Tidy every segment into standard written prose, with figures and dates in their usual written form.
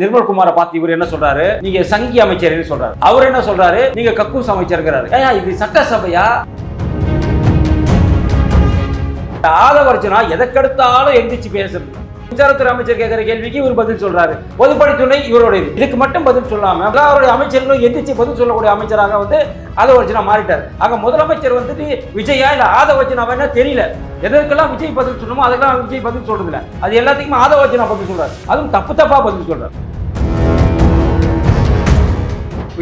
நிர்மல்குமாரை பார்த்து இவர் என்ன சொல்றாரு, நீங்க சங்கி அமைச்சர் சொல்றாரு. அவர் என்ன சொல்றாரு, நீங்க கக்கூஸ் அமைச்சர்ங்கிறாரு. ஏயா இது சட்டசபையா? ஆதவர்ஜனா எதற்கெடுத்தாலும் எந்திரிச்சு பேசுறது. மின்சாரத்துறை அமைச்சர் கேட்கிற கேள்விக்கு இவர் பதில் சொல்றாரு. பொதுப்பணித்துறை இவருடைய இதுக்கு மட்டும் பதில் சொல்லாம அவருடைய அமைச்சர்களும் எந்திரிச்சு பதில் சொல்லக்கூடிய அமைச்சராக ஆதவர்ஜனா மாறிட்டார். ஆக முதலமைச்சர் விஜயா இல்ல ஆதவர்ஜனாவா தெரியல. எதற்கெல்லாம் விஜய் பதில் சொல்லணுமோ அதுக்கெல்லாம் விஜய் பதில் சொல்றது இல்ல. அது எல்லாத்துக்குமே ஆதவர்ஜனா பதில் சொல்றாரு. அதுவும் தப்பா பதில் சொல்றாரு.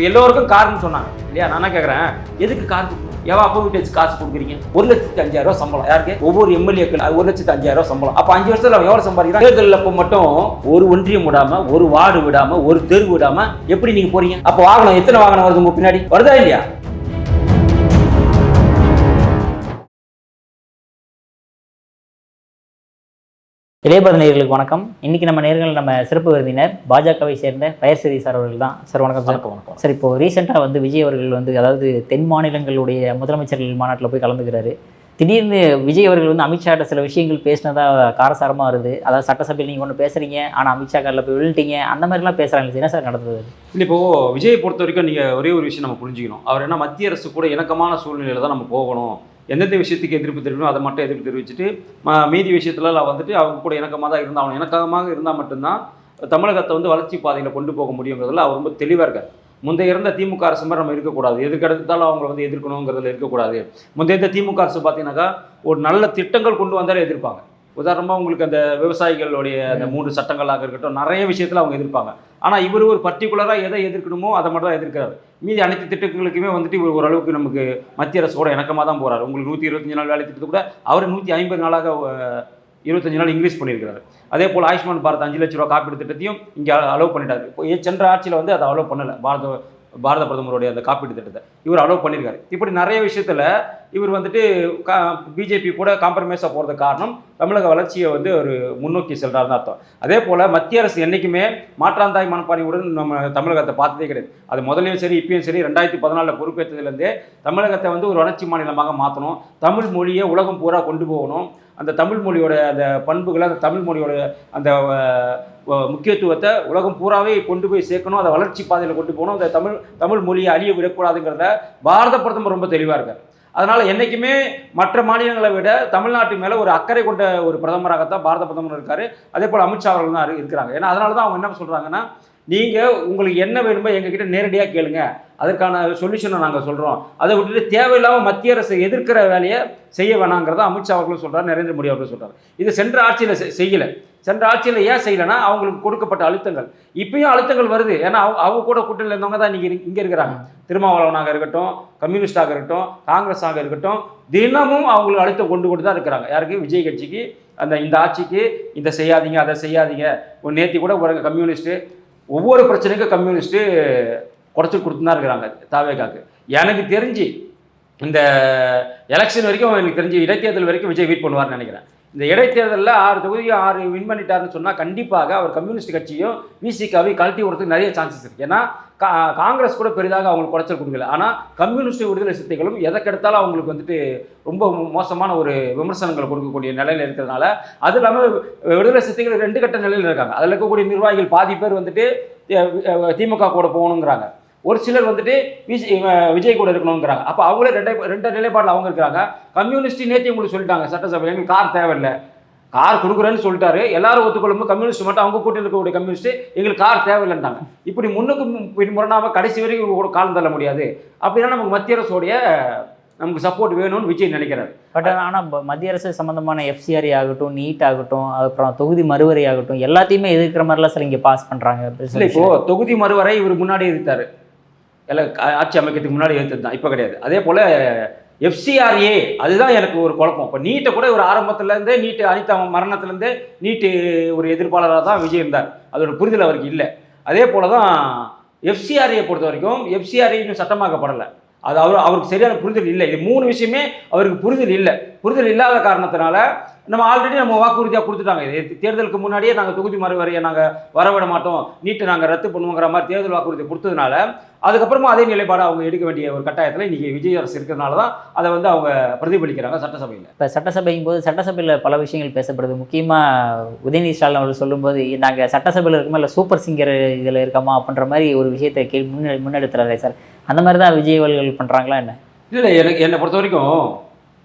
எல்லோருக்கும் கார்னு சொன்னாங்க இல்லையா? நான் கேட்குறேன், எதுக்கு கார் எவா அப்போ வீட்டு காசு கொடுக்குறீங்க? 1,05,000 ரூபாய் யாருக்கு? ஒவ்வொரு எம்எல்ஏக்கள் 1,05,000 ரூபாய் சம்பளம். அப்போ 5 வருஷத்துல அவன் எவ்வளவு சம்பாதிக்கிறான்? தேர்தலில் அப்போ மட்டும் ஒரு ஒன்றியம் விடாம, ஒரு வார்டு விடாம, ஒரு தெரு விடாம எப்படி நீங்க போறீங்க? அப்போ வாகனம் எத்தனை வாகனம் வருது உங்க பின்னாடி? வருதா இல்லையா? இளையபாரத நேயர்களுக்கு வணக்கம். இன்னைக்கு நம்ம நேர்கள் நம்ம சிறப்பு விருந்தினர் பாஜகவை சேர்ந்த ஃபயர் சிறி சார் அவர்கள் தான். சார் வணக்கம். வணக்கம். சார், இப்போ ரீசெண்டாக விஜய் அவர்கள் அதாவது தென் மாநிலங்களுடைய முதலமைச்சர்கள் மாநாட்டில் போய் கலந்துக்கிறாரு. திடீர்னு விஜய் அவர்கள் அமித்ஷாட்ட சில விஷயங்கள் பேசினதா காரசாரமாக வருது. அதாவது சட்டசபையில் நீங்கள் ஒன்று பேசுறீங்க, ஆனால் அமித்ஷா காரில் போய் விழுட்டீங்க, அந்த மாதிரிலாம் பேசுகிறாங்க. என்ன சார் நடந்தது? இல்லை, இப்போ விஜயை பொறுத்த வரைக்கும் நீங்கள் ஒரே ஒரு விஷயம் நம்ம புரிஞ்சுக்கணும். அவர் என்ன மத்திய அரசு கூட இணக்கமான சூழ்நிலையில் தான் நம்ம போகணும். எந்தெந்த விஷயத்துக்கு எதிர்ப்பு தெரிவிக்கணும் அதை மட்டும் எதிர்ப்பு தெரிவிச்சுட்டு மீதி விஷயத்துல அவங்க கூட இணக்கமாக தான் இருந்தால், அவன் இணக்கமாக இருந்தால் மட்டும்தான் தமிழகத்தை வளர்ச்சி பாதையில் கொண்டு போக முடியுங்கிறதுல அவர் ரொம்ப தெளிவாக இருக்கார். முந்தைய இருந்த திமுக அரசு மாதிரி நம்ம இருக்கக்கூடாது, எதுக்கெடுத்தாலும் அவங்களை எதிர்க்கணுங்கிறதுல இருக்கக்கூடாது. முந்தைய இருந்த திமுக அரசு பார்த்தீங்கன்னாக்கா ஒரு நல்ல திட்டங்கள் கொண்டு வந்தாலே எதிர்ப்பாங்க. உதாரணமாக உங்களுக்கு அந்த விவசாயிகளுடைய அந்த 3 சட்டங்களாக இருக்கட்டும், நிறைய விஷயத்தில் அவங்க எதிர்ப்பாங்க. ஆனால் இவர் ஒரு பர்டிகுலராக எதை எதிர்க்கணுமோ அதை மட்டும் தான் எதிர்க்கிறாரு. மீதி அனைத்து திட்டங்களுக்குமே இவர் ஓரளவுக்கு நமக்கு மத்திய அரசோட இணக்கமாக தான் போகிறார். உங்களுக்கு 125 நாள் வேலை திட்டத்தை கூட அவர் 150 நாளாக 25 நாள் இன்க்ரீஸ் பண்ணியிருக்கிறாரு. அதே போல் ஆயுஷ்மான் பாரத் 5 லட்ச ரூபா காப்பீடு திட்டத்தையும் இங்கே அலோவ் பண்ணிட்டாரு. இப்போ சென்ற ஆட்சியில் அதை அலோவ் பண்ணலை. பாரத பிரதமருடைய அந்த காப்பீடு திட்டத்தை இவர் அலோவ் பண்ணியிருக்காரு. இப்படி நிறைய விஷயத்தில் இவர் பிஜேபி கூட காம்ப்ரமைஸாக போகிறது காரணம் தமிழக வளர்ச்சியை ஒரு முன்னோக்கி செல்றாருன்னு அர்த்தம். அதே போல் மத்திய அரசு என்றைக்குமே மாற்றாந்தாய் மனப்பான்மையுடன் நம்ம தமிழகத்தை பார்த்ததே கிடையாது. அது முதலையும் சரி இப்பயும் சரி 2014 பொறுப்பேற்றதுலேருந்தே தமிழகத்தை ஒரு வளர்ச்சி மாநிலமாக மாற்றணும், தமிழ் மொழியை உலகம் பூரா கொண்டு போகணும், அந்த தமிழ் மொழியோட அந்த பண்புகளை, அந்த தமிழ் மொழியோட அந்த முக்கியத்துவத்தை உலகம் பூராவே கொண்டு போய் சேர்க்கணும், அதை வளர்ச்சி பாதையில் கொண்டு போகணும், அந்த தமிழ் மொழியை அழிய விடக்கூடாதுங்கிறத பாரத பிரதமர் ரொம்ப தெளிவாக இருக்கார். அதனால் என்றைக்குமே மற்ற மாநிலங்களை விட தமிழ்நாட்டு மேலே ஒரு அக்கறை கொண்ட ஒரு பிரதமராகத்தான் பாரத பிரதமர் இருக்கார். அதே போல் அமித்ஷா அவர்கள் தான் இருக்கிறாங்க. ஏன்னா அதனால தான் அவங்க என்ன சொல்கிறாங்கன்னா, நீங்கள் உங்களுக்கு என்ன வேணுமோ எங்ககிட்ட நேரடியாக கேளுங்க, அதற்கான சொல்யூஷனை நாங்கள் சொல்கிறோம், அதை விட்டுட்டு தேவையில்லாமல் மத்திய அரசை எதிர்க்கிற வேலையை செய்ய வேணாங்கிறத அமித்ஷா அவர்களும் சொல்கிறார், நரேந்திர மோடி அவர்களும் சொல்கிறார். இது சென்ற ஆட்சியில் செய்யலை. சென்ற ஆட்சியில் ஏன் செய்யலைன்னா அவங்களுக்கு கொடுக்கப்பட்ட அழுத்தங்கள். இப்பயும் அழுத்தங்கள் வருது. ஏன்னா அவங்க கூட கூட்டணியில் இருந்தவங்க தான் இங்கே இருக்கிறாங்க. திருமாவளவனாக இருக்கட்டும், கம்யூனிஸ்டாக இருக்கட்டும், காங்கிரஸாக இருக்கட்டும், தினமும் அவங்களுக்கு அழுத்தம் கொண்டு தான் இருக்கிறாங்க. யாருக்கு? விஜய் கட்சிக்கு, இந்த ஆட்சிக்கு இதை செய்யாதீங்க, அதை செய்யாதீங்க. ஒரு நேற்று கூட ஒரு கம்யூனிஸ்ட்டு ஒவ்வொரு பிரச்சனைக்கும் கம்யூனிஸ்ட்டு குறைச்சி கொடுத்து தான் இருக்கிறாங்க தாவேகாக்கு. எனக்கு தெரிஞ்சு இந்த எலெக்ஷன் வரைக்கும், எனக்கு தெரிஞ்சு இடைத்தேர்தல் வரைக்கும் விஜய் வெயிட் பண்ணுவார்னு நினைக்கிறேன். இந்த இடைத்தேர்தலில் 6 தொகுதியும் 6 வின் பண்ணிட்டாருன்னு சொன்னால் கண்டிப்பாக அவர் கம்யூனிஸ்ட் கட்சியும் விசிகாவையும் கழட்டி விடுறதுக்கு நிறைய சான்சஸ் இருக்குது. ஏன்னா காங்கிரஸ் கூட பெரிதாக அவங்களுக்கு குறைச்சல் கொடுக்கல. ஆனால் கம்யூனிஸ்ட் விடுதலை சிறுத்தைகளும் எதற்கெடுத்தாலும் அவங்களுக்கு ரொம்ப மோசமான ஒரு விமர்சனங்கள் கொடுக்கக்கூடிய நிலையில் இருக்கிறதுனால, அது இல்லாமல் விடுதலை சிறுத்தைகள் 2 கட்ட நிலையில் இருக்காங்க. அதில் இருக்கக்கூடிய நிர்வாகிகள் பாதி பேர் திமுக கூட போகணுங்கிறாங்க, ஒரு சிலர் விஜய் கூட இருக்கணுங்கிறாங்க. அப்போ அவங்களே ரெண்டு நிலைப்பாடில் அவங்க இருக்கிறாங்க. கம்யூனிஸ்ட் நேற்று உங்களுக்கு சொல்லிட்டாங்க சட்டசபை, எங்களுக்கு கார் தேவையில்லை, கார் கொடுக்குறேன்னு சொல்லிட்டாரு. எல்லாரும் ஒத்துக்கொள்ளும், கம்யூனிஸ்ட் மட்டும் அவங்க கூட்டில் இருக்கக்கூடிய கம்யூனிஸ்ட் எங்களுக்கு கார் தேவையில்லைன்ட்டாங்க. இப்படி முன்னுக்கு முரணாமல் கடைசி வரைக்கும் காலம் தள்ள முடியாது. அப்படின்னா நமக்கு மத்திய அரசோடைய நமக்கு சப்போர்ட் வேணும்னு விஜய் நினைக்கிறாரு. பட் ஆனால் மத்திய அரசு சம்மந்தமான FCRA ஆகட்டும், நீட் ஆகட்டும், அப்புறம் தொகுதி மறுவரை ஆகட்டும், எல்லாத்தையுமே எதிர்க்கிற மாதிரிலாம் சார் இங்கே பாஸ் பண்ணுறாங்க. இல்லை, இப்போது தொகுதி மறுவரை இவர் முன்னாடி எதிர்த்தார், எல்லாம் ஆட்சி அமைக்கிறதுக்கு முன்னாடி எடுத்தது தான், இப்போ கிடையாது. அதே போல் FCRA அதுதான் எனக்கு ஒரு குழப்பம். இப்போ நீட்டை கூட ஒரு ஆரம்பத்துலேருந்தே நீட்டு அனிதா மரணத்துலேருந்தே நீட்டு ஒரு எதிர்ப்பாளராக தான் விஜய் இருந்தார். அதோட புரிதல் அவருக்கு இல்லை. அதே போல் தான் FCRA பொறுத்த வரைக்கும் FCRA இன்னும் சட்டமாக்கப்படலை. அது அவருக்கு சரியான புரிதல் இல்லை. இது 3 விஷயமே அவருக்கு புரிதல் இல்லை. புரிதல் இல்லாத காரணத்தினால நம்ம ஆல்ரெடி நம்ம வாக்குறுதியாக கொடுத்துட்டாங்க. இது தேர்தலுக்கு முன்னாடியே நாங்கள் தொகுதி மறுவரையை நாங்கள் வரவிட மாட்டோம், நீட்டை நாங்கள் ரத்து பண்ணுவோங்கிற மாதிரி தேர்தல் வாக்குறுதி கொடுத்ததுனால அதுக்கப்புறமா அதே நிலைப்பாடு அவங்க எடுக்க வேண்டிய ஒரு கட்டாயத்தில் இன்றைக்கி விஜய் அரசு இருக்கிறதுனால தான் அதை வந்து அவங்க பிரதிபலிக்கிறாங்க சட்டசபையில். இப்போ சட்டசபையும் போது சட்டசபையில் பல விஷயங்கள் பேசப்படுது. முக்கியமாக உதயநிதி ஸ்டாலின் அவர்கள் சொல்லும்போது நாங்கள் சட்டசபையில் இருக்கோமா இல்லை சூப்பர் சிங்கர் இதில் இருக்கோமா அப்படின்ற மாதிரி ஒரு விஷயத்தை முன்னெடுத்துறாரு சார். அந்த மாதிரி தான் விஜய் அவர்கள் பண்ணுறாங்களா என்ன? இல்லை, என்னை பொறுத்த வரைக்கும்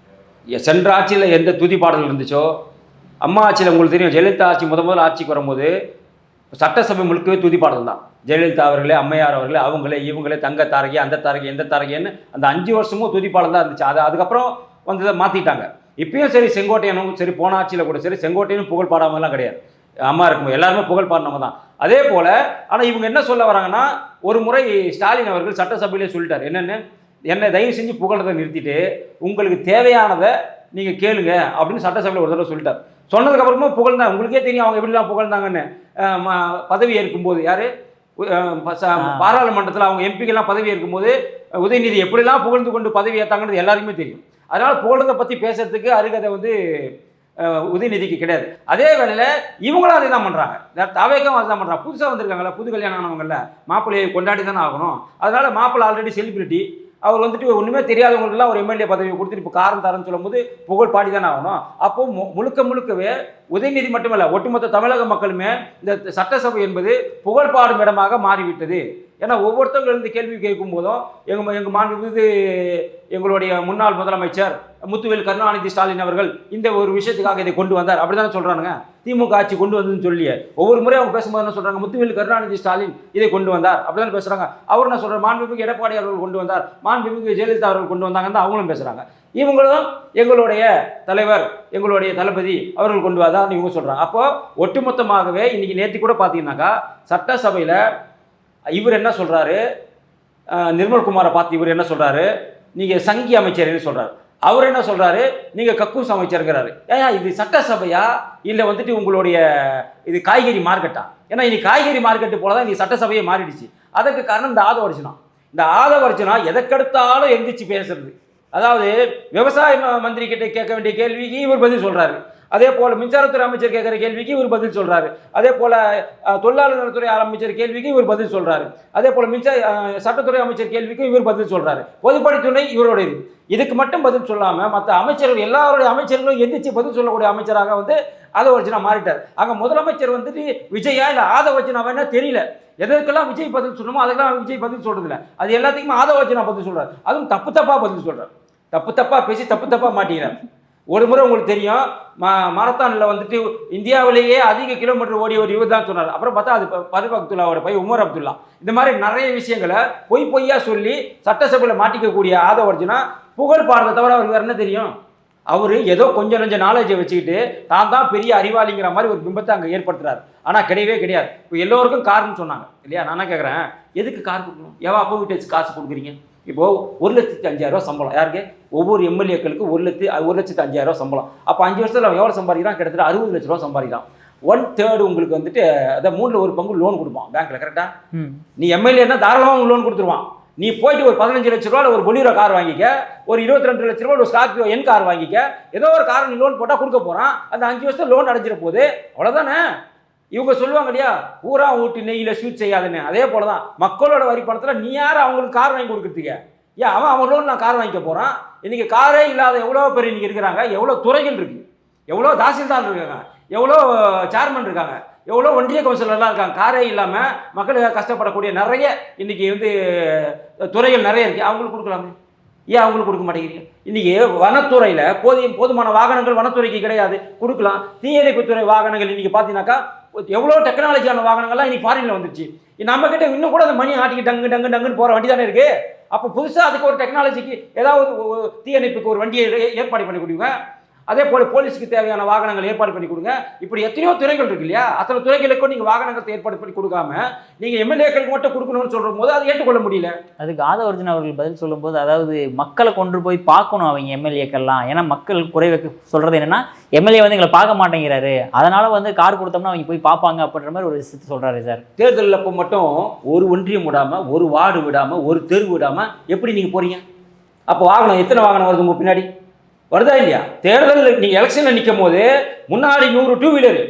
சென்ற ஆட்சியில் எந்த துதி பாடல் இருந்துச்சோ, அம்மா ஆட்சியில் உங்களுக்கு தெரியும், ஜெயலலிதா ஆட்சி முதல்ல ஆட்சிக்கு வரும்போது சட்டசபை முழுக்கவே துதி பாடல் தான். ஜெயலலிதா அவர்களே, அம்மையார் அவர்களே, அவங்களே இவங்களே, தங்க தாரகை, அந்த தாரகை, எந்த தாரகைன்னு அந்த 5 வருஷமும் துதி பாடல் தான் இருந்துச்சு. அதுக்கப்புறம் வந்து மாற்றிட்டாங்க. இப்பயும் சரி, செங்கோட்டையனும் சரி, போன ஆட்சியில் கூட சரி, செங்கோட்டையனும் புகழ் பாடாமலாம் கிடையாது. அம்மா இருக்கும்போது எல்லாருமே புகழ் பாடினவங்க தான். அதே போல் ஆனால் இவங்க என்ன சொல்ல வராங்கன்னா, ஒரு முறை ஸ்டாலின் அவர்கள் சட்டசபையிலே சொல்லிட்டார், என்னை தயவு செஞ்சு புகழ்றதை நிறுத்திட்டு உங்களுக்கு தேவையானதை நீங்கள் கேளுங்க அப்படின்னு சட்டசபையில் ஒரு தடவை சொல்லிட்டார். சொன்னதுக்கப்புறமா புகழ்ந்தாங்க. உங்களுக்கே தெரியும் அவங்க எப்படிலாம் புகழ்ந்தாங்கன்னு. பதவி ஏற்கும்போது யார் பாராளுமன்றத்தில் அவங்க எம்பிக்கெல்லாம் பதவி ஏற்கும்போது உதயநிதி எப்படிலாம் புகழ்ந்து கொண்டு பதவி ஏற்றாங்கன்றது எல்லாருக்குமே தெரியும். அதனால் புகழ்றதை பற்றி பேசுறதுக்கு அருகதை வந்து உதயநிதிக்கு கிடையாது. அதே வேளையில் இவங்களும் அதை தான் பண்ணுறாங்க. தவைக்கும் அதை தான் பண்ணுறாங்க. புதுசாக வந்திருக்காங்களா, புது கல்யாணம் ஆனவங்கள மாப்பிள்ளையை கொண்டாடி தானே ஆகணும். அதனால் மாப்பிள்ளை ஆல்ரெடி செலிபிரிட்டி, அவர் வந்துட்டு ஒன்றுமே தெரியாதவங்களுக்குலாம் ஒரு எம்எல்ஏ பதவியை கொடுத்துட்டு இப்போ காரம் தரேன்னு சொல்லும்போது புகழ் பாடி தானே ஆகணும். அப்போது முழுக்கவே உதயநிதி மட்டுமல்ல, ஒட்டுமொத்த தமிழக மக்களுமே இந்த சட்டசபை என்பது புகழ் பாடும் இடமாக மாறிவிட்டது. ஏன்னா ஒவ்வொருத்தவங்க இருந்து கேள்வி கேட்கும் போதும் எங்கள் மாண்புமிகு எங்களுடைய முன்னாள் முதலமைச்சர் முத்துவேல் கருணாநிதி ஸ்டாலின் அவர்கள் இந்த ஒரு விஷயத்துக்காக இதை கொண்டு வந்தார் அப்படி தானே சொல்கிறானுங்க. திமுக ஆட்சி கொண்டு வந்ததுன்னு சொல்லியே ஒவ்வொரு முறையும் அவங்க பேசும்போது என்ன சொல்கிறாங்க, முத்துவேல் கருணாநிதி ஸ்டாலின் இதை கொண்டு வந்தார் அப்படி தானே பேசுகிறாங்க. அவர் என்ன சொல்கிறார், மாண்புமிகு எடப்பாடி அவர்கள் கொண்டு வந்தார், மாண்புமிகு ஜெயலலிதா அவர்கள் கொண்டு வந்தாங்கன்னு தான் அவங்களும் பேசுகிறாங்க. இவங்களும் எங்களுடைய தலைவர், எங்களுடைய தளபதி அவர்கள் கொண்டு வந்தார் இவங்க சொல்கிறாங்க. அப்போது ஒட்டுமொத்தமாகவே இன்றைக்கி நேற்று கூட பார்த்தீங்கன்னாக்கா சட்டசபையில் இவர் என்ன சொல்கிறாரு, நிர்மல்குமாரை பார்த்து இவர் என்ன சொல்கிறாரு, நீங்கள் சங்கி அமைச்சர்னு சொல்கிறார். அவர் என்ன சொல்கிறாரு, நீங்கள் கக்கூஸ் அமைச்சருங்கிறாரு. ஏன் இது சட்டசபையா இல்லை வந்துட்டு உங்களுடைய இது காய்கறி மார்க்கெட்டா? ஏன்னா இன்னைக்கு காய்கறி மார்க்கெட்டு போல தான் இன்னைக்கு சட்டசபையை மாறிடுச்சு. அதற்கு காரணம் இந்த ஆதவர்ஜனா. இந்த ஆதவர்ஜனா எதற்கெடுத்தாலும் எந்திரிச்சு பேசுறது. அதாவது விவசாய மந்திரி கிட்ட கேட்க வேண்டிய கேள்விக்கு இவர் பதில் சொல்கிறாரு. அதே போல் மின்சாரத்துறை அமைச்சர் கேட்குற கேள்விக்கு இவர் பதில் சொல்கிறாரு. அதே போல் தொழிலாளர் நலத்துறை அமைச்சர் கேள்விக்கு இவர் பதில் சொல்கிறாரு. அதே போல் சட்டத்துறை அமைச்சர் கேள்விக்கும் இவர் பதில் சொல்கிறாரு. பொதுப்பணித்துறை இவருடைய இதுக்கு மட்டும் பதில் சொல்லாமல் மற்ற அமைச்சர்கள் எல்லாருடைய அமைச்சர்களும் எந்திரிச்சு பதில் சொல்லக்கூடிய அமைச்சராக வந்து ஆதவர்ஜனா மாறிட்டார். அங்கே முதலமைச்சர் வந்துட்டு விஜயா இல்லை ஆதவர்ஜனாவா தெரியல. எதற்கெல்லாம் விஜய் பதில் சொல்லணுமோ அதெல்லாம் விஜய் பதில் சொல்கிறதில்ல. அது எல்லாத்துக்குமே ஆதவர்ஜனா பதில் சொல்கிறார். அதுவும் தப்பாக பதில் சொல்கிறார். தப்பாக பேசி தப்பாக மாட்டிக்கிறார். ஒரு முறை உங்களுக்கு தெரியும், மாரத்தானில் வந்துட்டு இந்தியாவிலேயே அதிக கிலோமீட்டர் ஓடிய ஒரு இவர் தான் சொன்னார். அப்புறம் பார்த்தா அது ஃபருக் அப்துல்லாவோட பையன் உமர் அப்துல்லா. இந்த மாதிரி நிறைய விஷயங்களை பொய்யா சொல்லி சட்டசபையில் மாட்டிக்கக்கூடிய ஆதவர்ஜனா புகழ் பாடுறதை தவிர அவருக்கு வேறு என்ன தெரியும்? அவர் ஏதோ கொஞ்சம் நாலேஜை வச்சுக்கிட்டு தான் பெரிய அறிவாளிங்கிற மாதிரி ஒரு பிம்பத்தை அங்கே ஏற்படுத்துறாரு. ஆனால் கிடையவே கிடையாது. இப்போ எல்லோருக்கும் காருன்னு சொன்னாங்க இல்லையா? நான் என்ன கேட்குறேன், எதுக்கு கார் கொடுக்கணும்? அப்போ வீட்டு காசு கொடுக்குறீங்க. இப்போது 1,05,000 சம்பளம் யாருக்கு? ஒவ்வொரு எம்எல்ஏக்களுக்கு 1,05,000 சம்பளம். அப்போ 5 வருஷத்தில் அவன் எவ்வளோ சம்பாதிக்கிறான்? கிட்டத்தட்ட 60 லட்ச ரூபா சம்பாதிக்கிறான். 1/3 உங்களுக்கு வந்துட்டு அதை 3/4 லோன் கொடுப்பான் பேங்க்கில். கரெக்டாக நீ எம்எல்ஏன்னா தாராளமாக லோன் கொடுத்துருவான். நீ போயிட்டு ஒரு 15 லட்ச ரூபாவில் ஒரு பொலிரோ கார் வாங்கிக்க, ஒரு 22 லட்ச ரூபா ஒரு ஸ்கார்பியோ என் கார் வாங்கிக்க, ஏதோ ஒரு கார் நீ லோன் போட்டால் கொடுக்க போகிறான். அந்த 5 வருஷத்தில் லோன் அடைஞ்சிட போகுது. அவ்வளோதானே? இவங்க சொல்லுவாங்க இல்லையா, ஊரா ஊட்டி நெய்யில் ஸ்வீட் செய்யாதுன்னு. அதே போல தான் மக்களோட வரி பணத்தில் நீ யார் அவங்களுக்கு கார் வாங்கி கொடுக்குறதுக்கு? ஏன் அவன் லோன் நான் கார் வாங்கிக்க போகிறான். இன்றைக்கி காரே இல்லாத எவ்வளோ பேர் இன்றைக்கி இருக்கிறாங்க. எவ்வளோ துறைகள் இருக்குது, எவ்வளோ தாசில்தார் இருக்காங்க, எவ்வளோ சேர்மன் இருக்காங்க, எவ்வளோ ஒன்றிய கவுன்சிலர்லாம் இருக்காங்க. காரே இல்லாமல் மக்களுக்கு கஷ்டப்படக்கூடிய நிறைய இன்றைக்கி வந்து துறைகள் நிறைய இருக்குது. அவங்களுக்கு கொடுக்கலாமே, ஏன் அவங்களுக்கு கொடுக்க மாட்டேங்கிறீங்க? இன்றைக்கி வனத்துறையில் போதுமான வாகனங்கள் வனத்துறைக்கு கிடையாது, கொடுக்கலாம். தீயணைப்புத்துறை வாகனங்கள் இன்றைக்கி பார்த்தீங்கன்னாக்கா எவ்வளோ டெக்னாலஜியான வாகனங்கள்லாம் இன்றைக்கி ஃபாரினில் வந்துருச்சு. நம்மக்கிட்ட இன்னும் கூட அந்த மணி ஆட்டிக்கு டங்குன்னு போகிற வண்டி தானே இருக்குது. அப்போ புதுசாக அதுக்கு ஒரு டெக்னாலஜிக்கு ஏதாவது தீயணைப்புக்கு ஒரு வண்டியை ஏற்பாடு பண்ணி கொடுங்க. அதே போல போலீஸுக்கு தேவையான வாகனங்கள் ஏற்பாடு பண்ணி கொடுங்க. இப்படி எத்தனையோ துறைகள் இருக்கு இல்லையா? அத்தனை துறைகளுக்கும் நீங்கள் வாகனங்களை ஏற்பாடு பண்ணி கொடுக்காம நீங்கள் எம்எல்ஏக்களுக்கு மட்டும் கொடுக்கணும்னு சொல்கிற போது அதை ஏற்றுக்கொள்ள முடியல. அதுக்கு ஆதவர்ஜுன் அவர்கள் பதில் சொல்லும்போது, அதாவது மக்களை கொண்டு போய் பார்க்கணும் அவங்க எம்எல்ஏக்கள்லாம். ஏன்னா மக்கள் குறை வைக்க சொல்கிறது என்னென்னா, எம்எல்ஏ வந்து எங்களை பார்க்க மாட்டேங்கிறாரு, அதனால் வந்து கார் கொடுத்தோம்னா அவங்க போய் பார்ப்பாங்க அப்படின்ற மாதிரி ஒரு விஷயத்தை சொல்கிறாரு சார். தேர்தலில் அப்போ மட்டும் ஒரு ஒன்றியம் விடாமல், ஒரு வார்டு விடாமல், ஒரு தெரு விடாமல் எப்படி நீங்கள் போகிறீங்க? அப்போ வாகனம் எத்தனை வாகனம் வருது உங்கள் பின்னாடி? வருதா இல்லையா? தேர்தலில் நீங்கள் எலெக்ஷனில் நிற்கும் போது முன்னாடி 100 டூ வீலரு,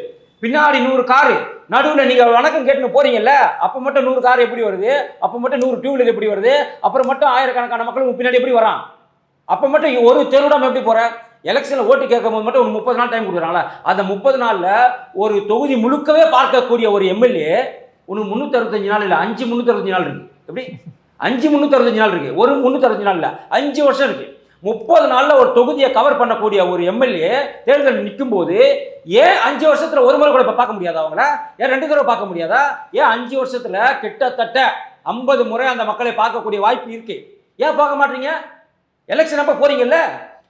பின்னாடி 100 காரு, நடுவில் நீங்கள் வணக்கம் கேட்டுன்னு போகிறீங்கல்ல, அப்போ மட்டும் 100 கார் எப்படி வருது? அப்போ மட்டும் 100 டூ வீலர் எப்படி வருது? அப்புறம் மட்டும் ஆயிரக்கணக்கான மக்கள் உங்கள் பின்னாடி எப்படி வரான்? அப்போ மட்டும் ஒரு தெருவிடாமல் எப்படி போகிற? எலெக்ஷனில் ஓட்டு கேட்கும் போது மட்டும் ஒரு 30 நாள் டைம் கொடுக்குறாங்களா? அந்த 30 நாளில் ஒரு தொகுதி முழுக்கவே பார்க்கக்கூடிய ஒரு எம்எல்ஏ ஒன்று 365 நாள் இல்லை, 5 365 நாள் இருக்குது. எப்படி 5 365 நாள் இருக்குது? ஒரு 365 நாள் இல்லை, 5 வருஷம் இருக்குது. 30 நாளில் ஒரு தொகுதியை கவர் பண்ணக்கூடிய ஒரு எம்எல்ஏ தேர்தல் நிற்கும் போது ஏன் 5 வருஷத்தில் ஒரு முறை கூட இப்போ பார்க்க முடியாதா? அவங்கள ஏன் 2 தடவை பார்க்க முடியாதா? ஏன் 5 வருஷத்தில் கிட்டத்தட்ட 50 முறை அந்த மக்களை பார்க்கக்கூடிய வாய்ப்பு இருக்கு, ஏன் பார்க்க மாட்டீங்க? எலெக்ஷன் அப்போ போறீங்கல்ல,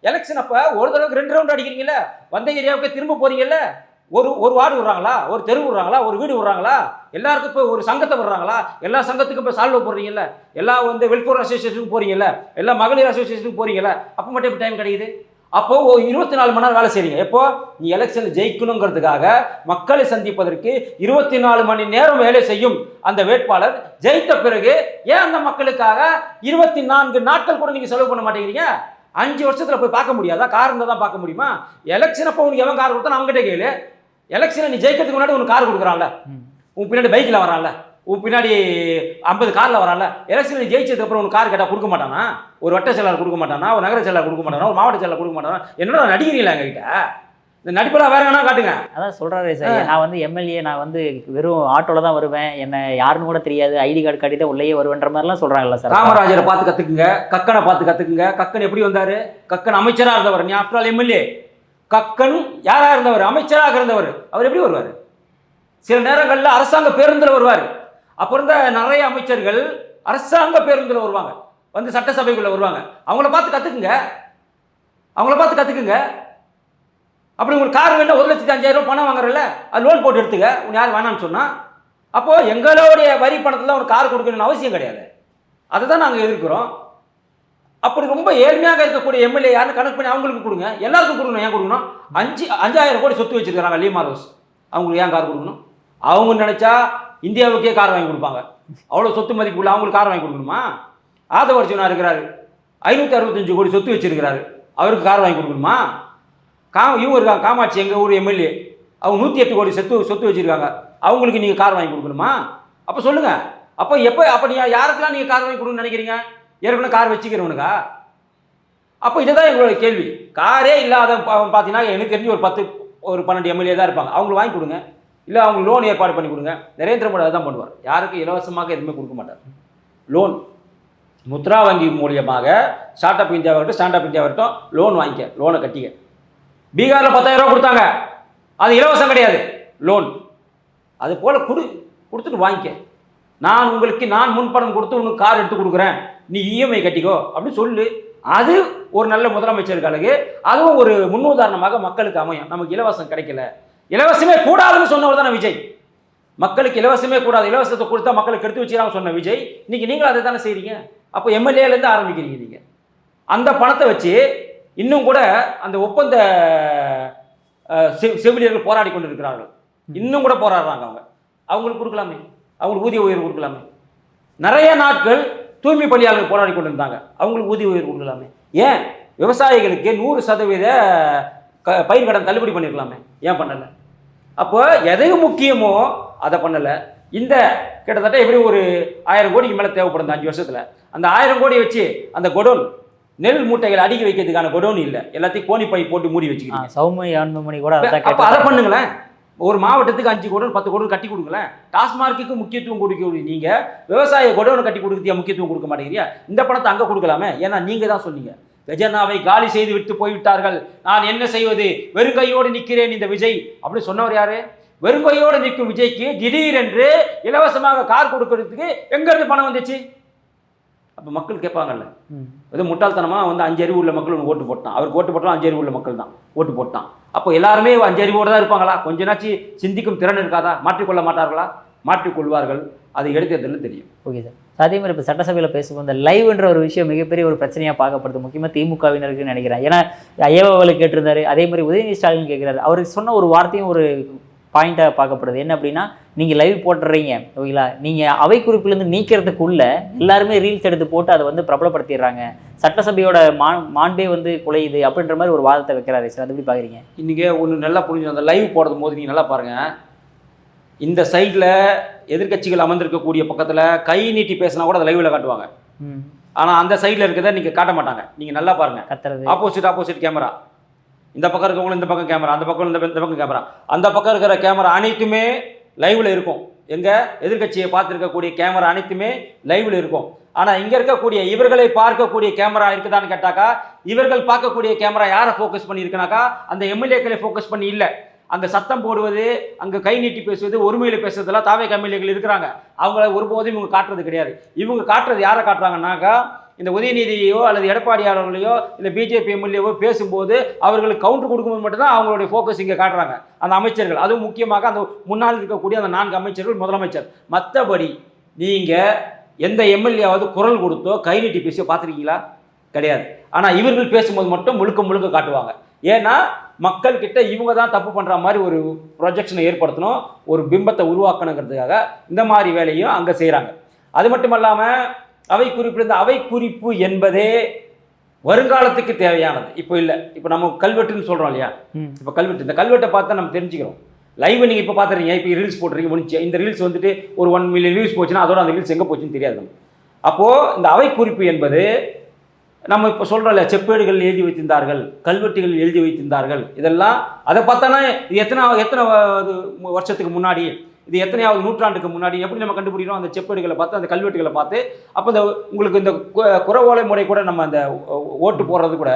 எலெக்ஷன் அப்போ ஒரு தடவைக்கு 2 ரவுண்ட் அடிக்கிறீங்கல்ல, வந்த ஏரியாவுக்கு திரும்ப போறீங்கல்ல, ஒரு வார்டு விடுறாங்களா, ஒரு தெரு விடுறாங்களா, ஒரு வீடு விடுறாங்களா, எல்லாருக்கும் இப்போ ஒரு சங்கத்தை விடுறாங்களா, எல்லா சங்கத்துக்கும் இப்போ சால்வ் போடுறீங்கல்ல, எல்லா வந்து வெல்ஃபேர் அசோசியேஷனுக்கு போறீங்கல்ல, எல்லா மகளிர் அசோசியேஷனுக்கு போறீங்கல்ல, அப்போ மட்டும் எப்படி டைம் கிடைக்குது? அப்போ 24 மணி நேரம் வேலை செய்றீங்க. எப்போ நீ எலெக்ஷனில் ஜெயிக்கணுங்கிறதுக்காக மக்களை சந்திப்பதற்கு 24 மணி நேரம் வேலை செய்யும் அந்த வேட்பாளர் ஜெயித்த பிறகு ஏன் அந்த மக்களுக்காக 24 நாட்கள் கூட நீங்க செலவு பண்ண மாட்டேங்கிறீங்க? 5 வருஷத்துல போய் பார்க்க முடியாதா? கார் இருந்தால் தான் பார்க்க முடியுமா? எலெக்ஷன் அப்போ உனக்கு எவன் கார் கொடுத்தா அவங்ககிட்ட கேளு. எலெக்ஷனை நீ ஜெயிக்கிறதுக்கு முன்னாடி உனக்கு கார் கொடுக்குறான்ல, உன் பின்னாடி பைக்கில் வரான்ல, உன் பின்னாடி 50 காரில் வரான்ல, எலெக்ஷன் ஜெயிச்சதுக்கு அப்புறம் உனக்கு கார் கேட்டால் கொடுக்க மாட்டானா? ஒரு வட்ட செயலாளர் கொடுக்க மாட்டானா? ஒரு நகர செயலாளர் கொடுக்க மாட்டானா? ஒரு மாவட்ட செயலாளர் கொடுக்க மாட்டானா? என்னடா நடிக்கிறீங்களா எங்ககிட்ட? இந்த நடிப்பெல்லாம் வேற வேணா காட்டுங்க. அதான் சொல்கிறாரு சார், நான் வந்து எம்எல்ஏ, நான் வந்து வெறும் ஆட்டோவில் தான் வருவேன், என்ன யாருன்னு கூட தெரியாது, ஐடி கார்டு காட்டி தான் உள்ளேயே வருவேன்ற மாதிரிலாம் சொல்கிறாங்கல்ல சார். காமராஜரை பார்த்து கற்றுக்குங்க, கக்கனை பார்த்து கற்றுக்குங்க. கக்கன் எப்படி வந்தார்? கக்கன் அமைச்சராக இருந்தவர், நீ ஆஃப்டர் ஆல் எம்எல்ஏ. கக்கன் யாராக இருந்தவர்? அமைச்சராக இருந்தவர். அவர் எப்படி வருவார்? சில நேரங்களில் அரசாங்க பேருந்தில் வருவார். அப்போ இருந்த நிறைய அமைச்சர்கள் அரசாங்க பேருந்தில் வருவாங்க, வந்து சட்டசபைக்குள்ளே வருவாங்க. அவங்கள பார்த்து கற்றுக்குங்க, அவங்கள பார்த்து கற்றுக்குங்க. அப்படி உங்களுக்கு கார் வேணும், 1,05,000 பணம் வாங்குறல, அது லோன் போட்டு எடுத்துக்க, உன் யார் வேணாம்னு சொன்னால். அப்போது எங்களுடைய வரி பணத்தில் ஒரு கார் கொடுக்கணும்னு அவசியம் கிடையாது. அதை தான் நாங்கள் எதிர்க்கிறோம். அப்படி ரொம்ப ஏழ்மையாக இருக்கக்கூடிய எம்எல்ஏ யாருன்னு கணக்கு பண்ணி அவங்களுக்கு கொடுங்க, எல்லாருக்கும் கொடுக்கணும். ஏன் கொடுக்கணும்? 5,000 கோடி சொத்து வச்சிருக்கிறாங்க லீமா ரோஸ், அவங்களுக்கு ஏன் கார் கொடுக்கணும்? அவங்க நினைச்சா இந்தியாவுக்கே கார் வாங்கி கொடுப்பாங்க, அவ்வளோ சொத்து மதிப்பு உள்ள அவங்களுக்கு கார் வாங்கி கொடுக்கணுமா? ஆதவர்ஜுனா இருக்கிறாரு, 565 கோடி சொத்து வச்சிருக்கிறாரு, அவருக்கு கார் வாங்கி கொடுக்கணுமா? இவங்க இருக்காங்க காமாட்சி, எங்கள் ஊர் எம்எல்ஏ, அவங்க 108 கோடி சொத்து வச்சிருக்காங்க, அவங்களுக்கு நீங்கள் கார் வாங்கி கொடுக்கணுமா? அப்போ சொல்லுங்கள், அப்போ நீங்கள் யாருக்கெல்லாம் நீங்கள் கார் வாங்கி கொடுக்கணும்னு நினைக்கிறீங்க? ஏற்கனவே கார் வச்சுக்கிறவனுக்கா? அப்போ இதுதான் எங்களோட கேள்வி. காரே இல்லாத பார்த்தீங்கன்னா எனக்கு தெரிஞ்சு ஒரு 12 எம்எல்ஏ தான் இருப்பாங்க, அவங்களுக்கு வாங்கி கொடுங்க, இல்லை அவங்க லோன் ஏற்பாடு பண்ணி கொடுங்க. நரேந்திர மோடி அதை தான் பண்ணுவார், யாருக்கும் இலவசமாக எதுவுமே கொடுக்க மாட்டார். லோன் முத்ரா வங்கி மூலியமாக ஸ்டார்ட் அப் இந்தியா வரட்டும், ஸ்டாண்ட் அப் இந்தியா வரட்டும், லோன் வாங்கிக்க, லோனை கட்டிக்க. பீகாரில் 10,000 ரூபா கொடுத்தாங்க, அது இலவசம் கிடையாது, லோன். அது போல் கொடுத்துட்டு வாங்கிக்க. நான் முன்பணம் கொடுத்து உனக்கு கார் எடுத்து கொடுக்குறேன், நீ இஎம்ஐ கட்டிக்கோ அப்படின்னு சொல்லு. அது ஒரு நல்ல முதலமைச்சர்களுக்கு அதுவும் ஒரு முன்னுதாரணமாக மக்களுக்கு அமையும். நமக்கு இலவசம் கிடைக்கல, இலவசமே கூடாதுன்னு சொன்னவர் தானே விஜய். மக்களுக்கு இலவசமே கூடாது, இலவசத்தை கொடுத்தா மக்களுக்கு எடுத்து வச்சுக்கிறாங்க சொன்ன விஜய், இன்னைக்கு நீங்களும் அதை தானே செய்கிறீங்க. அப்போ எம்எல்ஏலேருந்து ஆரம்பிக்கிறீங்க நீங்கள். அந்த பணத்தை வச்சு இன்னும் கூட அந்த ஒப்பந்த செவிலியர்கள் போராடி கொண்டு இருக்கிறார்கள், இன்னும் கூட போராடுறாங்க. அவங்களுக்கு கொடுக்கலாமே, அவங்களுக்கு ஊதிய உயர்வு கொடுக்கலாமே. நிறைய நாட்கள் தூய்மை பணியாளர்கள் போராடி கொண்டு இருந்தாங்க, அவங்களுக்கு ஊதிய உயர்வு கொடுக்கலாமே. ஏன் விவசாயிகளுக்கு 100% பயிர் கடன் தள்ளுபடி பண்ணிருக்கலாமே, ஏன் பண்ணலை? அப்போ எது முக்கியமோ அதை பண்ணலை. இந்த கிட்டத்தட்ட எப்படி ஒரு 1000 கோடிக்கு மேலே தேவைப்படும் 5 வருஷத்தில். அந்த 1000 கோடியை வச்சு அந்த கொடோன் நெல் மூட்டைகளை அடுக்கி வைக்கிறதுக்கான கொடோன் இல்லை, எல்லாத்தையும் கோணி பை போட்டு மூடி வச்சுக்கிறீங்க. சௌமிய அன்புமணி கூட அப்போ அதை பண்ணுங்களேன். ஒரு மாவட்டத்துக்கு 5 கோடோன் 10 கோடோன் கட்டி கொடுங்களேன். டாஸ்மார்க்கு முக்கியத்துவம் கொடுக்க நீங்கள் விவசாய கொடோனை கட்டி கொடுக்கறதுக்கு முக்கியத்துவம் கொடுக்க மாட்டேங்கிறீங்க. இந்த பணத்தை அங்கே கொடுக்கலாமே, ஏன்னா நீங்கள் தான் சொன்னீங்க கஜனாவை காலி செய்து விட்டு போய்விட்டார்கள், நான் என்ன செய்வது, வெறுங்கையோடு நிற்கிறேன் இந்த விஜய் அப்படி சொன்னவர் யாரு? வெறுங்கையோடு நிற்கும் விஜய்க்கு திடீரென்று இலவசமாக கார் கொடுக்கறதுக்கு எங்கிருந்து பணம் வந்துச்சு? அப்போ மக்கள் கேட்பாங்கல்ல, ஏதோ முட்டாள்தனமாக வந்து 5 அறிவு உள்ள மக்கள் ஓட்டு போட்டான், அவருக்கு ஓட்டு போட்டாலும் 5 அறிவு உள்ள மக்கள் தான் ஓட்டு போட்டான். அப்போ எல்லாருமே 5 அறிவோடு தான் இருப்பாங்களா? கொஞ்ச நாச்சு சிந்திக்கும் திறன் இருக்காதா? மாற்றிக்கொள்ள மாட்டார்களா? மாற்றிக்கொள்வார்கள். அது இடைத்தேர்தலில் தெரியும். Okay sir. அதே மாதிரி இப்போ சட்டசபையில் பேசும்போது இந்த லைவ்ன்ற ஒரு விஷயம் மிகப்பெரிய ஒரு பிரச்சனையாக பார்க்கப்படுது, முக்கியமாக திமுகவினருக்குன்னு நினைக்கிறேன். ஏன்னா ஐயாவாவில் கேட்டிருந்தாரு, அதே மாதிரி உதயநிதி ஸ்டாலின் கேட்குறாரு. அவருக்கு சொன்ன ஒரு வார்த்தையும் ஒரு பாயிண்ட்டாக பார்க்கப்படுது. என்ன அப்படின்னா, நீங்கள் லைவ் போட்டுறீங்க ஓகேங்களா, நீங்கள் அவை குறிப்பிலேருந்து நீக்கிறதுக்குள்ள எல்லாருமே ரீல்ஸ் எடுத்து போட்டு அதை வந்து பிரபலப்படுத்திடுறாங்க, சட்டசபையோட மாண்பே வந்து குலையுது அப்படின்ற மாதிரி ஒரு வாதத்தை வைக்கிறாரு சார். அது எப்படி பார்க்குறீங்க? இன்றைக்கி ஒன்று நல்லா புரிஞ்சு, அந்த லைவ் போடுறது போது நீங்கள் நல்லா பாருங்கள், இந்த சைடில் எதிர்க்கட்சிகள் அமர்ந்திருக்கக்கூடிய பக்கத்தில் கை நீட்டி பேசினா கூட அதை லைவில் காட்டுவாங்க. ஆனால் அந்த சைடில் இருக்கிறத நீங்கள் காட்ட மாட்டாங்க. நீங்கள் நல்லா பாருங்கள், கத்துறது ஆப்போசிட் கேமரா, இந்த பக்கம் இருக்கவங்களும் இந்த பக்கம் கேமரா, அந்த பக்கம் இந்த பக்கம் கேமரா, அந்த பக்கம் இருக்கிற கேமரா அனைத்துமே லைவில் இருக்கும். எங்கள் எதிர்க்கட்சியை பார்த்துருக்கக்கூடிய கேமரா அனைத்துமே லைவில் இருக்கும். ஆனால் இங்கே இருக்கக்கூடிய இவர்களை பார்க்கக்கூடிய கேமரா இருக்குதான்னு கேட்டாக்கா, இவர்கள் பார்க்கக்கூடிய கேமரா யாரை ஃபோக்கஸ் பண்ணியிருக்குனாக்கா அந்த எம்எல்ஏக்களை ஃபோக்கஸ் பண்ணி இல்லை. அங்கே சத்தம் போடுவது, அங்கே கை நீட்டி பேசுவது, ஒருமையில் பேசுறதுலாம் தாவே எம்எல்ஏக்கள் இருக்கிறாங்க. அவங்கள ஒருபோதும் இவங்க காட்டுறது கிடையாது. இவங்க காட்டுறது யாரை காட்டுறாங்கன்னாக்கா, இந்த உதயநிதியோ அல்லது எடப்பாடியாளர்களையோ இல்லை பிஜேபி எம்எல்ஏவோ பேசும்போது அவர்களுக்கு கவுண்டர் கொடுக்கும்போது மட்டும்தான் அவங்களுடைய ஃபோக்கஸ் இங்கே காட்டுறாங்க அந்த அமைச்சர்கள். அதுவும் முக்கியமாக அந்த முன்னால் இருக்கக்கூடிய அந்த 4 அமைச்சர்கள், முதலமைச்சர். மற்றபடி நீங்கள் எந்த எம்எல்ஏவாவது குரல் கொடுத்தோ கை நீட்டி பேசியோ பார்த்துருக்கீங்களா? கிடையாது. ஆனால் இவர்கள் பேசும்போது மட்டும் முழுக்க காட்டுவாங்க. ஏன்னா மக்கள் கிட்ட இவங்க தான் தப்பு பண்ணுற மாதிரி ஒரு ப்ரொஜெக்ஷனை ஏற்படுத்தணும், ஒரு பிம்பத்தை உருவாக்கணுங்கிறதுக்காக இந்த மாதிரி வேலையும் அங்கே செய்கிறாங்க. அது மட்டும் இல்லாமல் அவை குறிப்பு, இந்த அவை குறிப்பு என்பதே வருங்காலத்துக்கு தேவையானது. இப்போ இல்லை, இப்போ நம்ம கல்வெட்டுன்னு சொல்கிறோம் இல்லையா, இப்போ கல்வெட்டு, இந்த கல்வெட்டை பார்த்தா நம்ம தெரிஞ்சுக்கிறோம். லைவ் நீங்கள் இப்போ பார்த்துறீங்க, இப்போ ரீல்ஸ் போட்டுறீங்க, முடிஞ்சு இந்த ரீல்ஸ் வந்துட்டு ஒரு 1 மில்லியன் வியூஸ் போச்சுன்னா அதோட அந்த ரீல்ஸ் எங்கே போச்சுன்னு தெரியாது நம்ம. அப்போது இந்த அவை குறிப்பு என்பது நம்ம இப்போ சொல்கிறோம்ல, செப்பேடுகள் எழுதி வைத்திருந்தார்கள், கல்வெட்டுகள் எழுதி வைத்திருந்தார்கள், இதெல்லாம் அதை பார்த்தானா இது எத்தனை வருஷத்துக்கு முன்னாடி, இது எத்தனையாவது நூற்றாண்டுக்கு முன்னாடி எப்படி நம்ம கண்டுபிடிக்கிறோம்? அந்த செப்பேடுகளை பார்த்து, அந்த கல்வெட்டுகளை பார்த்து. அப்போ இந்த உங்களுக்கு இந்த குறவோலை முறை கூட, நம்ம அந்த ஓட்டு போடுறது கூட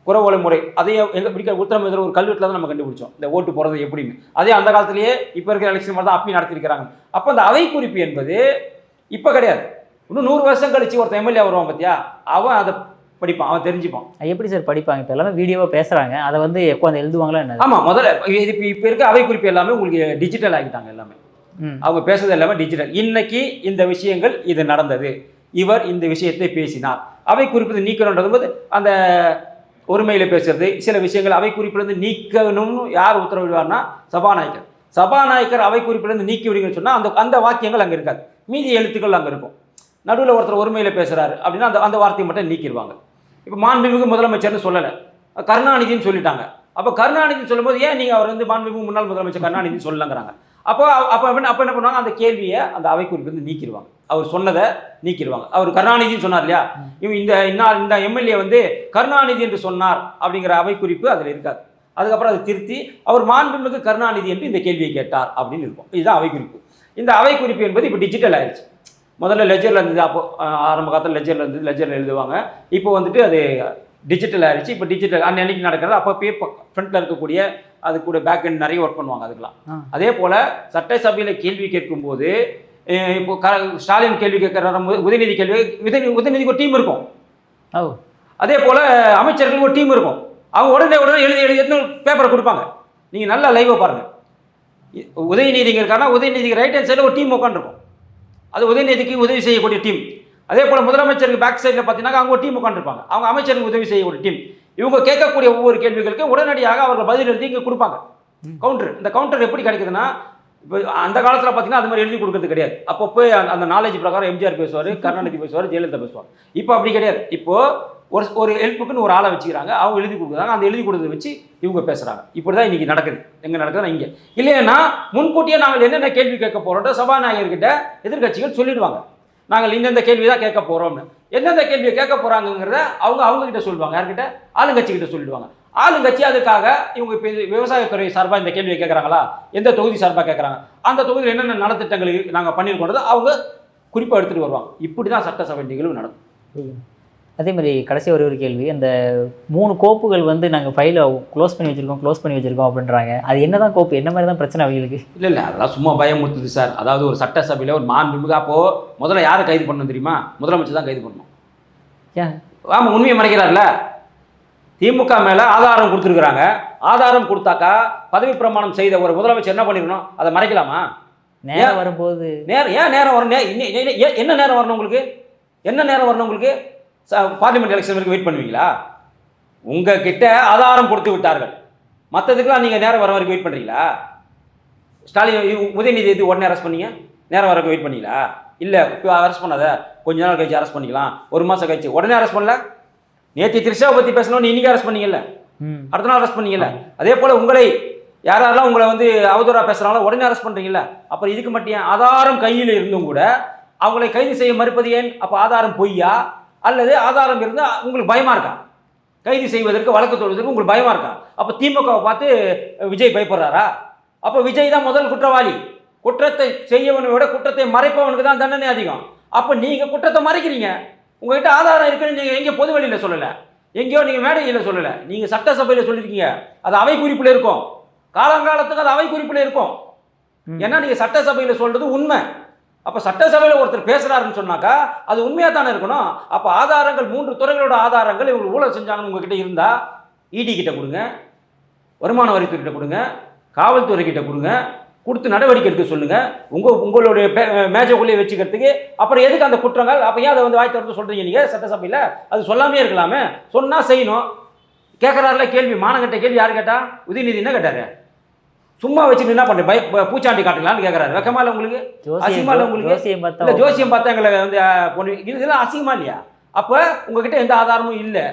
குறவோலை முறை, அதையே எங்கே பிடிக்க உத்தரமேதில் ஒரு கல்வெட்டில் தான் நம்ம கண்டுபிடிச்சோம் இந்த ஓட்டு போடுறது எப்படின்னு. அதே அந்த காலத்திலேயே இப்போ இருக்கிற எலெக்ஷன் மாதிரி தான் அப்பயும் நடத்திருக்கிறாங்க. அப்போ அந்த அவை குறிப்பு என்பது இப்போ கிடையாது, இன்னும் 100 வருஷம் கழிச்சு ஒருத்தன் எம்எல்ஏ வருவான் பார்த்தியா, அவன் அதை படிப்பான், அவன் தெரிஞ்சுப்பான். எப்படி சார் படிப்பாங்க? இப்போ எல்லாமே வீடியோவாக பேசுகிறாங்க, அதை வந்து உட்காந்து எழுதுவாங்களா என்ன? ஆமாம், முதல்ல இப்போ இருக்க அவை குறிப்பு எல்லாமே உங்களுக்கு டிஜிட்டல் ஆகிட்டாங்க. எல்லாமே அவங்க பேசுறது எல்லாமே டிஜிட்டல். இன்னைக்கு இந்த விஷயங்கள் இது நடந்தது, இவர் இந்த விஷயத்தை பேசினார். அவை குறிப்பு நீக்கணுன்றது போது அந்த ஒருமையில் பேசுறது, சில விஷயங்கள் அவை குறிப்பிலிருந்து நீக்கணும்னு யார் உத்தரவிடுவார்னா சபாநாயகர். சபாநாயகர் அவை குறிப்பிலிருந்து நீக்கி விடுங்கன்னு சொன்னால் அந்த வாக்கியங்கள் அங்கே இருக்காது, மீதி எழுத்துக்கள் அங்கே இருக்கும். நடுவில் ஒருத்தர் ஒருமையில் பேசுகிறாரு அப்படின்னா அந்த வார்த்தையை மட்டும் நீக்கிடுவாங்க. இப்போ மாண்புமிகு முதலமைச்சர்னு சொல்லலை, கருணாநிதினு சொல்லிட்டாங்க. அப்போ கருணாநிதினு சொல்லும்போது ஏன் நீங்கள் அவர் வந்து மாண்புமிகு முன்னாள் முதலமைச்சர் கருணாநிதினு சொல்லலங்கிறாங்க. அப்போ என்ன பண்ணுவாங்க, அந்த கேள்வியை அந்த அவை குறிப்பிலிருந்து நீக்கிடுவாங்க, அவர் சொன்னதை நீக்கிடுவாங்க. அவர் கருணாநிதினு சொன்னார் இல்லையா, இந்த எம்எல்ஏ வந்து கருணாநிதி என்று சொன்னார் அப்படிங்கிற அவை குறிப்பு அதில் இருக்காது. அதுக்கப்புறம் அதை திருத்தி அவர் மாண்புமிகு கருணாநிதி என்று இந்த கேள்வியை கேட்டார் அப்படின்னு இருக்கும். இதுதான் அவை குறிப்பு. இந்த அவை குறிப்பு என்பது இப்போ டிஜிட்டல் ஆயிடுச்சு. முதல்ல லெஜரில் இருந்தது, அப்போ ஆரம்ப காலத்தில் லெஜரில் இருந்தது, லெஜரில் எழுதுவாங்க. இப்போ வந்துட்டு அது டிஜிட்டல் ஆயிடுச்சு. இப்போ டிஜிட்டல் அன்னைக்கு நடக்கிறது அப்போயே ஃப்ரண்ட்டில் இருக்கக்கூடிய அது கூட பேக் எண்ட் நிறைய ஒர்க் பண்ணுவாங்க அதுக்கெலாம். அதே போல் சட்டசபையில் கேள்வி கேட்கும்போது இப்போ ஸ்டாலின் கேள்வி கேட்குற உதயநிதி கேள்வி, உதயநிதிக்கு ஒரு டீம் இருக்கும். அதே போல் அமைச்சர்களுக்கு ஒரு டீம் இருக்கும். அவங்க உடனே எழுதி பேப்பரை கொடுப்பாங்க. நீங்கள் நல்லா லைவாக பாருங்கள். உதயநிதிங்க இருக்காருன்னா உதயநிதிக்கு ரைட் ஹேண்ட் சைடில் ஒரு டீம் உட்காந்துருக்கும், அது உதயநிதிக்கு உதவி செய்யக்கூடிய டீம். அதே போல் முதலமைச்சருக்கு பேக் சைடில் பார்த்தீங்கன்னா அவங்க ஒரு டீம் உட்காந்துருப்பாங்க, அவங்க அமைச்சருக்கு உதவி செய்யக்கூடிய டீம். இவங்க கேட்கக்கூடிய ஒவ்வொரு கேள்விகளுக்கு உடனடியாக அவர்கள் பதில் எழுதி இங்கே கொடுப்பாங்க. கவுண்டர், இந்த கவுண்டர் எப்படி கிடைக்குதுன்னா, இப்போ அந்த காலத்தில் பார்த்தீங்கன்னா அது மாதிரி எழுதி கொடுக்கறது கிடையாது. அப்போ போய் அந்த நாலேஜ் பிரகாரம் எம்ஜிஆர் பேசுவார், கருணாநிதி பேசுவார், ஜெயலலிதா பேசுவார். இப்போ அப்படி கிடையாது. இப்போது ஒரு ஹெல்ப்புக்குன்னு ஒரு ஆளை வச்சுக்கிறாங்க, அவங்க எழுதி கொடுக்குறாங்க, அந்த எழுதி கொடுத்ததை வச்சு இவங்க பேசுகிறாங்க. இப்படி தான் இன்றைக்கி நடக்குது. எங்கே நடக்குதுன்னா இங்கே இல்லைன்னா முன்கூட்டியே நாங்கள் என்னென்ன கேள்வி கேட்க போகிறோன்ற சபாநாயகர்கிட்ட எதிர்கட்சிகள் சொல்லிடுவாங்க, நாங்கள் இந்தந்த கேள்வி தான் கேட்க போகிறோம்னு. எந்தெந்த கேள்வியை கேட்க போகிறாங்கிறத அவங்ககிட்ட சொல்லுவாங்க, யார்கிட்ட? ஆளுங்கட்சிக்கிட்ட சொல்லிடுவாங்க. ஆளுங்கட்சி அதுக்காக இவங்க இப்போ விவசாயத்துறை சார்பாக இந்த கேள்வியை கேட்குறாங்களா, எந்த தொகுதி சார்பாக கேட்குறாங்க, அந்த தொகுதியில் என்னென்ன நலத்திட்டங்கள் நாங்கள் பண்ணியிருக்கோன்றதை அவங்க குறிப்பாக எடுத்துகிட்டு வருவாங்க. இப்படி தான் சட்டசபை நிகழ்வு நடக்கும். அதே மாதிரி கடைசி ஒரு கேள்வி, அந்த 3 கோப்புகள் வந்து நாங்கள் ஃபைலை க்ளோஸ் பண்ணி வச்சுருக்கோம் அப்படின்றாங்க. அது என்ன தான் கோப்பு, என்ன மாதிரி தான் பிரச்சனை அவங்களுக்கு? இல்லை அதெல்லாம் சும்மா பயமுறுத்துது சார். அதாவது ஒரு சட்டசபையில் ஒரு மாண்புமிகு, அப்போது முதல்ல யாரை கைது பண்ணணும் தெரியுமா? முதலமைச்சர் தான் கைது பண்ணணும். ஏன் ஆமாம், உண்மையை மறைக்கிறார்ல. திமுக மேலே ஆதாரம் கொடுத்துருக்குறாங்க. ஆதாரம் கொடுத்தாக்கா பதவி பிரமாணம் செய்த ஒரு முதலமைச்சர் என்ன பண்ணிருக்கணும்? அதை மறைக்கலாமா? நேரம் வரும்போது ஏன் நேரம் வரும்? என்ன நேரம் வரணும் உங்களுக்கு? என்ன நேரம் வரணும் உங்களுக்கு? பார்லிமெண்ட் எலெக்ஷன் வரைக்கும் வெயிட் பண்ணுவீங்களா? உங்ககிட்ட ஆதாரம் கொடுத்து விட்டார்கள், மற்றதுக்கெல்லாம் நீங்கள் நேரம் வர வரைக்கும் வெயிட் பண்ணுறீங்களா? ஸ்டாலின் உதயநிதி எது உடனே அரெஸ்ட் பண்ணீங்க? நேரம் வரைக்கும் வெயிட் பண்ணீங்களா? இல்லை அரெஸ்ட் பண்ணாத, கொஞ்ச நாள் கழிச்சு அரெஸ்ட் பண்ணிக்கலாம், ஒரு மாதம் கழிச்சு. உடனே அரெஸ்ட் பண்ணல. நேற்று திரிஷாவை பற்றி பேசணும்னு இன்னைக்கு அரெஸ்ட் பண்ணீங்கல்ல, அடுத்த நாள் அரெஸ்ட் பண்ணீங்கல்ல. அதே போல் உங்களை யாரெல்லாம் உங்களை வந்து அவதூறாக பேசுகிறாங்களோ உடனே அரெஸ்ட் பண்ணுறீங்கல்ல. அப்புறம் இதுக்கு மட்டும் ஆதாரம் கையில் இருந்தும் கூட அவங்களை கைது செய்ய மறுப்பது ஏன்? அப்போ ஆதாரம் பொய்யா அல்லது ஆதாரம் இருந்தால் உங்களுக்கு பயமாக இருக்கா? கைது செய்வதற்கு, வழக்கு தொடுவதற்கு உங்களுக்கு பயமாக இருக்கா? அப்போ திமுகவை பார்த்து விஜய் பயப்படுறாரா? அப்போ விஜய் தான் முதல் குற்றவாளி. குற்றத்தை செய்யவனை விட குற்றத்தை மறைப்பவனுக்கு தான் தண்டனை அதிகம். அப்போ நீங்கள் குற்றத்தை மறைக்கிறீங்க. உங்கள்கிட்ட ஆதாரம் இருக்குன்னு நீங்கள் எங்கேயோ பொது வெளியில் சொல்லலை, எங்கேயோ நீங்கள் மேடையில் சொல்லலை, நீங்கள் சட்டசபையில் சொல்லியிருக்கீங்க. அது அவை குறிப்பில் இருக்கும், காலங்காலத்துக்கு அது அவை குறிப்பில் இருக்கும். ஏன்னா நீங்கள் சட்டசபையில் சொல்கிறது உண்மை. அப்போ சட்டசபையில் ஒருத்தர் பேசுகிறாருன்னு சொன்னாக்கா அது உண்மையாக தானே இருக்கணும். அப்போ ஆதாரங்கள், 3 துறைகளோட ஆதாரங்கள் இவங்க ஊழல் செஞ்சாங்கன்னு உங்ககிட்ட இருந்தால் இடி கிட்ட கொடுங்க, வருமான வரித்துறைகிட்ட கொடுங்க, காவல்துறை கிட்ட கொடுங்க, கொடுத்து நடவடிக்கை எடுக்க சொல்லுங்கள். உங்களுடைய மேஜைக்குள்ளேயே வச்சுக்கிறதுக்கு அப்புறம் எதுக்கு அந்த குற்றங்கள்? அப்போ ஏன் அதை வந்து வாய் திறந்து சொல்கிறீங்க நீங்கள் சட்டசபையில்? அது சொல்லாமே இருக்கலாமே. சொன்னால் செய்யணும். கேட்குறாருல கேள்வி, மானங்கட்ட கேள்வி. யார் கேட்டா? உதயநிதி என்ன கேட்டார்? சும்மா வச்சுட்டு என்ன பண்ணுற, பூச்சாண்டி காட்டுங்களான்னு கேட்குறாரு. வெக்கமா இல்லை உங்களுக்கு? அசிங்கமா இல்லை உங்களுக்கு? இல்லை ஜோசியம் பார்த்தா எங்களை வந்து பொண்ணு இதெல்லாம் அசிங்கமா இல்லையா? அப்போ உங்ககிட்ட எந்த ஆதாரமும் இல்லை.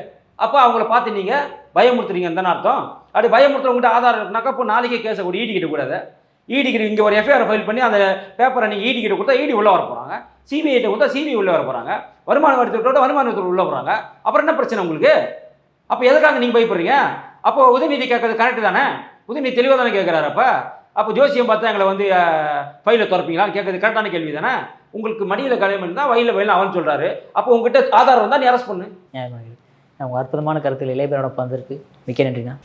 அப்போ அவங்கள பார்த்து நீங்கள் பயமுறுத்துறீங்கன்னு தானே அர்த்தம். அப்படி பயமுறுத்துறவங்ககிட்ட ஆதாரம் இருக்குனாக்கா அப்போ நாளைக்கே கேஸை கூட ஈடி கிட்ட கூடாது. ஈடி கிட்ட இங்கே ஒரு எஃப்ஐஆர் ஃபைல் பண்ணி அந்த பேப்பரை நீங்கள் ஈடி கிட்ட கொடுத்தா ஈடி உள்ளே வர போகிறாங்க, சிபிஐ கிட்ட கொடுத்தா சிபிஐ உள்ளே வர போகிறாங்க, வருமான வரித்துறையோட வருமான வரித்துறை உள்ளே போகிறாங்க. அப்புறம் என்ன பிரச்சனை உங்களுக்கு? அப்போ எதுக்காக நீங்கள் பயப்படுறீங்க? அப்போ உதயநிதி கேட்கறது கரெக்டு தானே? உதயநிதி தெளிவாக தானே கேட்குறாரு. அப்போ ஜோசியம் பார்த்தா எங்களை வந்து ஃபைலை திறப்பீங்களான்னு கேட்கறது கரெக்டான கேள்வி தானே? உங்களுக்கு மடியில் கலைமணி தான் வயலில் அவன் சொல்கிறாரு. அப்போ உங்ககிட்ட ஆதாரம் வந்தால் நீ அரெஸ்ட் பண்ணு. உங்கள் அற்புதமான கருத்தில் இளையபேரோட பந்திருக்கு மிக்க நன்றிண்ணா.